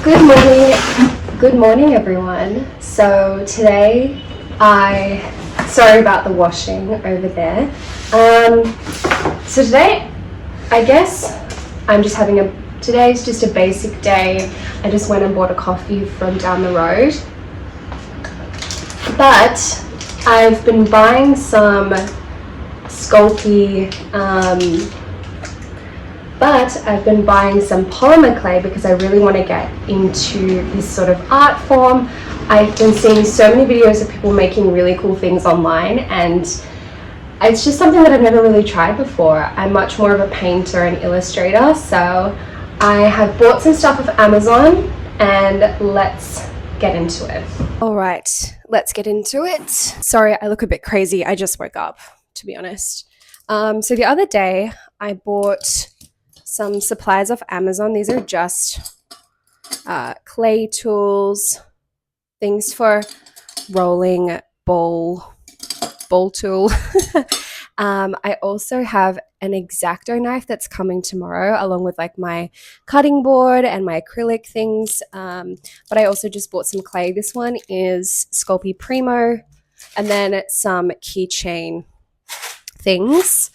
Good morning everyone. So today sorry about the washing over there. So today I guess today's just a basic day. I just went and bought a coffee from down the road. But I've been buying some Sculpey, but I've been buying some polymer clay because I really want to get into this sort of art form. I've been seeing so many videos of people making really cool things online, and it's just something that I've never really tried before. I'm much more of a painter and illustrator, so I have bought some stuff off Amazon, and let's get into it. All right, let's get into it. Sorry, I look a bit crazy. I just woke up, to be honest. So the other day I bought some supplies off Amazon. These are just clay tools, things for rolling, ball tool. I also have an X-Acto knife that's coming tomorrow, along with like my cutting board and my acrylic things. But I also just bought some clay. This one is Sculpey Primo, and then some keychain things.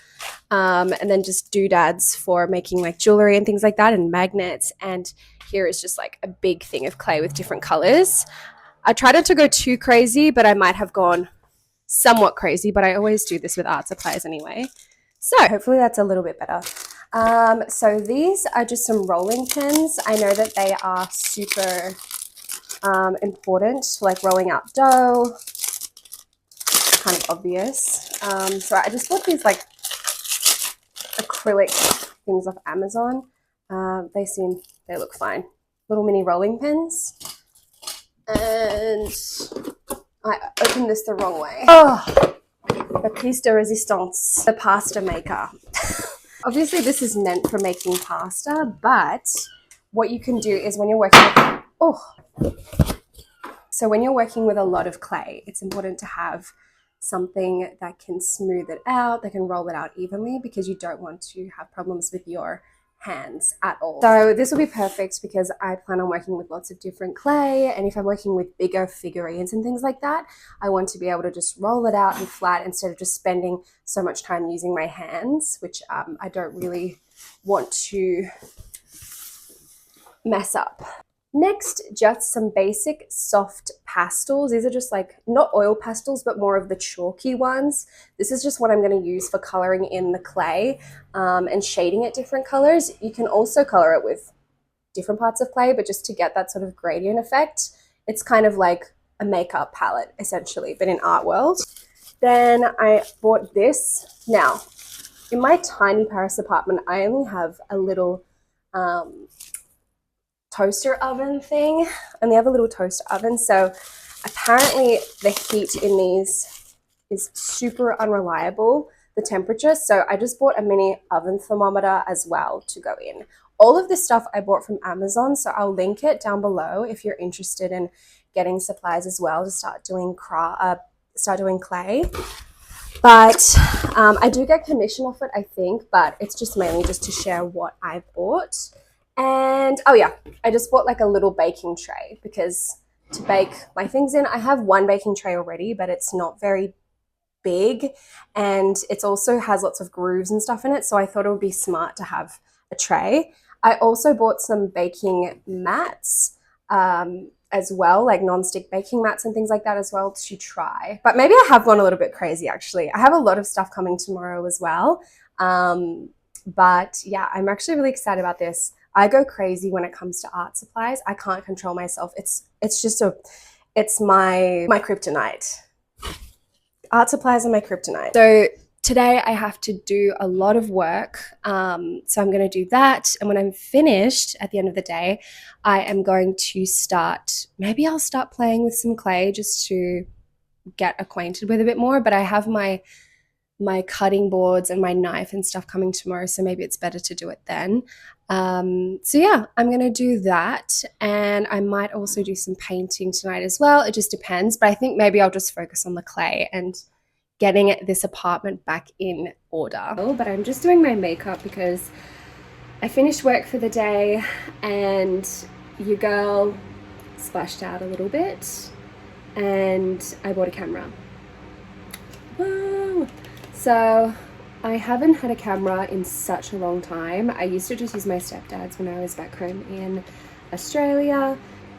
And then just doodads for making like jewelry and things like that, and magnets. And here is just like a big thing of clay with different colors. I tried not to go too crazy, but I might have gone somewhat crazy, but I always do this with art supplies anyway. So hopefully that's a little bit better. So these are just some rolling pins. I know that they are super important, like rolling out dough. Kind of obvious. So I just bought these like acrylic things off Amazon. They look fine. Little mini rolling pins. And I opened this the wrong way. Oh, the piece de resistance, the pasta maker. Obviously this is meant for making pasta, but what you can do is when you're working with a lot of clay, it's important to have something that can smooth it out, that can roll it out evenly, because you don't want to have problems with your hands at all. So this will be perfect because I plan on working with lots of different clay, and if I'm working with bigger figurines and things like that, I want to be able to just roll it out and flat instead of just spending so much time using my hands, which I don't really want to mess up. Next, just some basic soft pastels. These are just like not oil pastels, but more of the chalky ones. This is just what I'm going to use for coloring in the clay and shading it different colors. You can also color it with different parts of clay, but just to get that sort of gradient effect, it's kind of like a makeup palette essentially, but in art world. Then I bought this. Now, in my tiny Paris apartment, I only have a little toaster oven thing, and they have a little toaster oven, so apparently the heat in these is super unreliable, the temperature, so I just bought a mini oven thermometer as well to go in. All of this stuff I bought from Amazon, so I'll link it down below if you're interested in getting supplies as well to start doing clay. But I do get commission off it, I think, but it's just mainly just to share what I bought. And oh yeah, I just bought like a little baking tray because to bake my things in, I have one baking tray already, but it's not very big, and it also has lots of grooves and stuff in it, so I thought it would be smart to have a tray. I also bought some baking mats as well, like non-stick baking mats and things like that as well to try. But maybe I have gone a little bit crazy actually. I have a lot of stuff coming tomorrow as well. But yeah, I'm actually really excited about this. I go crazy when it comes to art supplies. I can't control myself. It's my kryptonite. Art supplies are my kryptonite. So today I have to do a lot of work. So I'm going to do that. And when I'm finished at the end of the day, I am going to maybe I'll start playing with some clay just to get acquainted with a bit more. But I have my cutting boards and my knife and stuff coming tomorrow, so maybe it's better to do it then. So yeah, I'm going to do that, and I might also do some painting tonight as well. It just depends, but I think maybe I'll just focus on the clay and getting this apartment back in order. But I'm just doing my makeup because I finished work for the day, and your girl splashed out a little bit and I bought a camera. Whoa. So I haven't had a camera in such a long time. I used to just use my stepdad's when I was back home in Australia,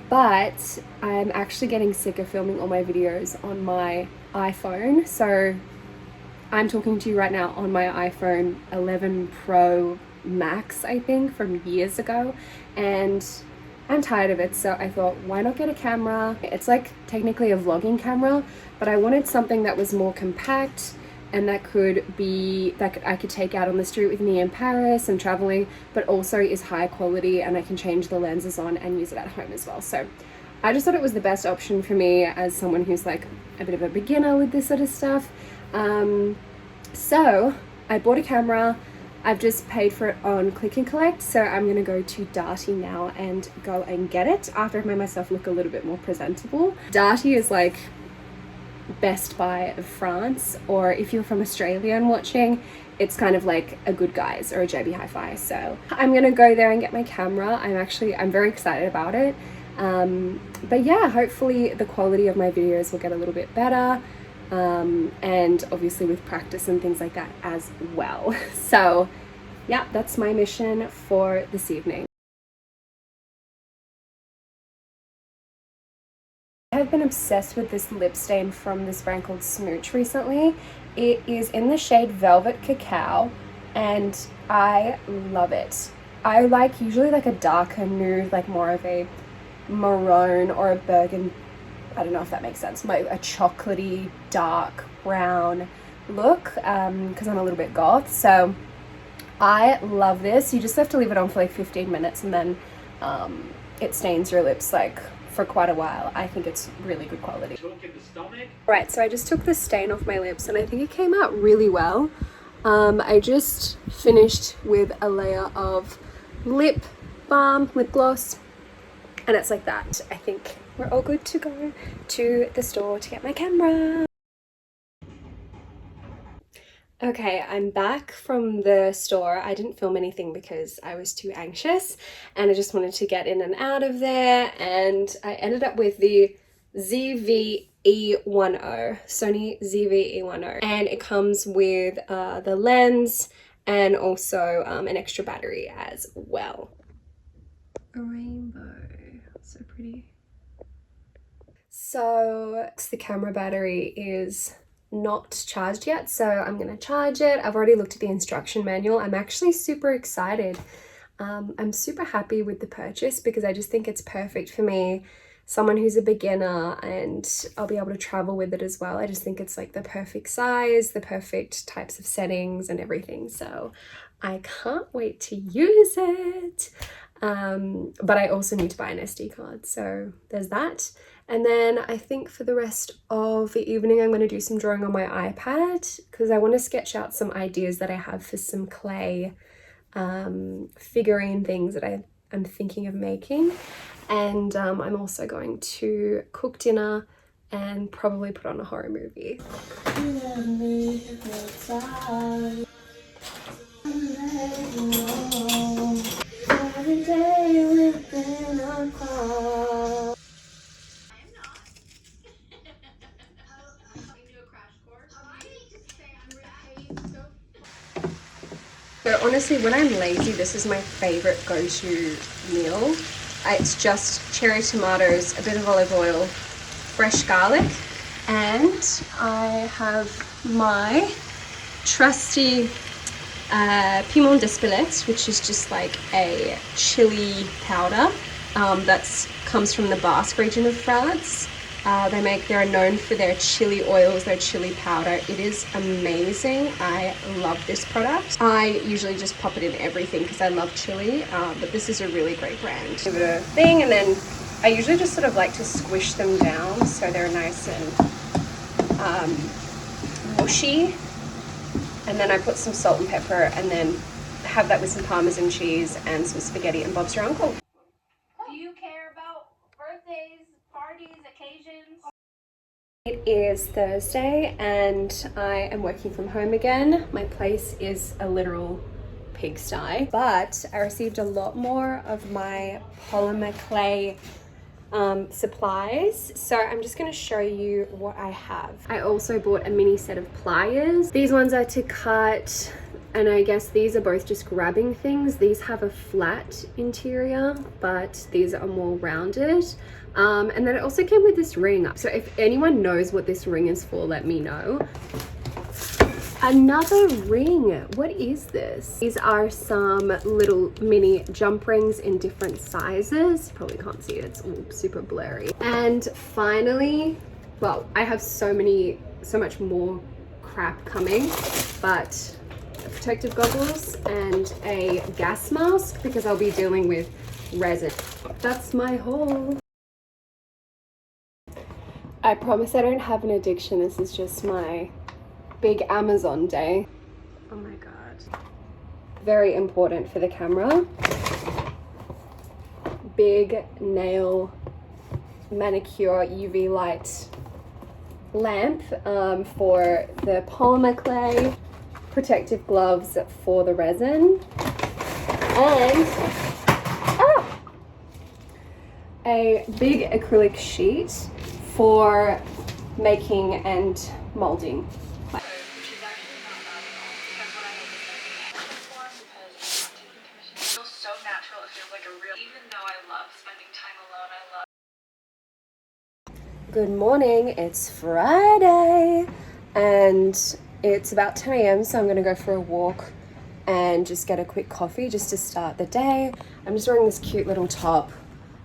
but I'm actually getting sick of filming all my videos on my iPhone. So I'm talking to you right now on my iPhone 11 Pro Max, I think, from years ago, and I'm tired of it. So I thought, why not get a camera? It's like technically a vlogging camera, but I wanted something that was more compact and that I could take out on the street with me in Paris and traveling, but also is high quality and I can change the lenses on and use it at home as well. So I just thought it was the best option for me as someone who's like a bit of a beginner with this sort of stuff. So I bought a camera. I've just paid for it on Click and Collect, so I'm gonna go to Darty now and go and get it after I've made myself look a little bit more presentable. Darty is like Best Buy of France, or if you're from Australia and watching, it's kind of like a Good Guys or a JB Hi-Fi. So I'm gonna go there and get my camera. I'm very excited about it. But yeah, hopefully the quality of my videos will get a little bit better. And obviously with practice and things like that as well. So yeah, that's my mission for this evening. I have been obsessed with this lip stain from this brand called Smooch recently. It is in the shade Velvet Cacao and I love it. I like usually like a darker nude, like more of a maroon or a burgundy, I don't know if that makes sense, like a chocolatey dark brown look, because I'm a little bit goth. So I love this. You just have to leave it on for like 15 minutes and then it stains your lips like for quite a while. I think it's really good quality. Right, so I just took the stain off my lips and I think it came out really well. I just finished with a layer of lip balm, lip gloss, and it's like that. I think we're all good to go to the store to get my camera. Okay, I'm back from the store. I didn't film anything because I was too anxious and I just wanted to get in and out of there, and I ended up with the ZV-E10, Sony ZV-E10, and it comes with the lens and also an extra battery as well. A rainbow, so pretty. So the camera battery is not charged yet, so I'm gonna charge it. I've already looked at the instruction manual. I'm actually super excited. I'm super happy with the purchase because I just think it's perfect for me, someone who's a beginner, and I'll be able to travel with it as well. I just think it's like the perfect size, the perfect types of settings and everything. So I can't wait to use it. But I also need to buy an SD card, so there's that. And then I think for the rest of the evening I'm going to do some drawing on my iPad because I want to sketch out some ideas that I have for some clay figurine things that I'm thinking of making. And I'm also going to cook dinner and probably put on a horror movie. So honestly, when I'm lazy, this is my favorite go-to meal. It's just cherry tomatoes, a bit of olive oil, fresh garlic, and I have my trusty piment d'Espelette, which is just like a chili powder that comes from the Basque region of France. They're known for their chili oils, their chili powder. It is amazing. I love this product. I usually just pop it in everything because I love chili, but this is a really great brand. Give it a thing, and then I usually just sort of like to squish them down so they're nice and mushy. And then I put some salt and pepper and then have that with some Parmesan cheese and some spaghetti, and Bob's your uncle. Do you care about birthdays, parties, occasions? It is Thursday and I am working from home again. My place is a literal pigsty. But I received a lot more of my polymer clay supplies, so I'm just going to show you what I have. I also bought a mini set of pliers. These ones are to cut, and I guess these are both just grabbing things. These have a flat interior, but these are more rounded. And then it also came with this ring. So if anyone knows what this ring is for, let me know. Another ring. What is this? These are some little mini jump rings in different sizes. Probably can't see it, it's all super blurry. And finally, well, I have so much more crap coming, but protective goggles and a gas mask because I'll be dealing with resin. That's my haul. I promise I don't have an addiction. This is just my big Amazon day. Oh my god. Very important for the camera. Big nail manicure UV light lamp for the polymer clay, protective gloves for the resin, and a big acrylic sheet for making and molding. Good morning, it's Friday and it's about 10 a.m. so I'm gonna go for a walk and just get a quick coffee just to start the day. I'm just wearing this cute little top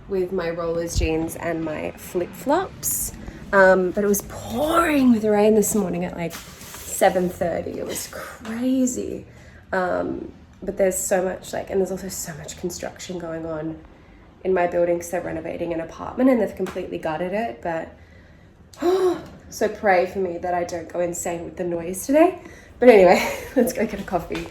with my rollers jeans and my flip-flops, but it was pouring with rain this morning at like 7:30. It was crazy, but there's so much and there's also so much construction going on in my building because they're renovating an apartment and they've completely gutted it. But so pray for me that I don't go insane with the noise today. But anyway, let's go get a coffee.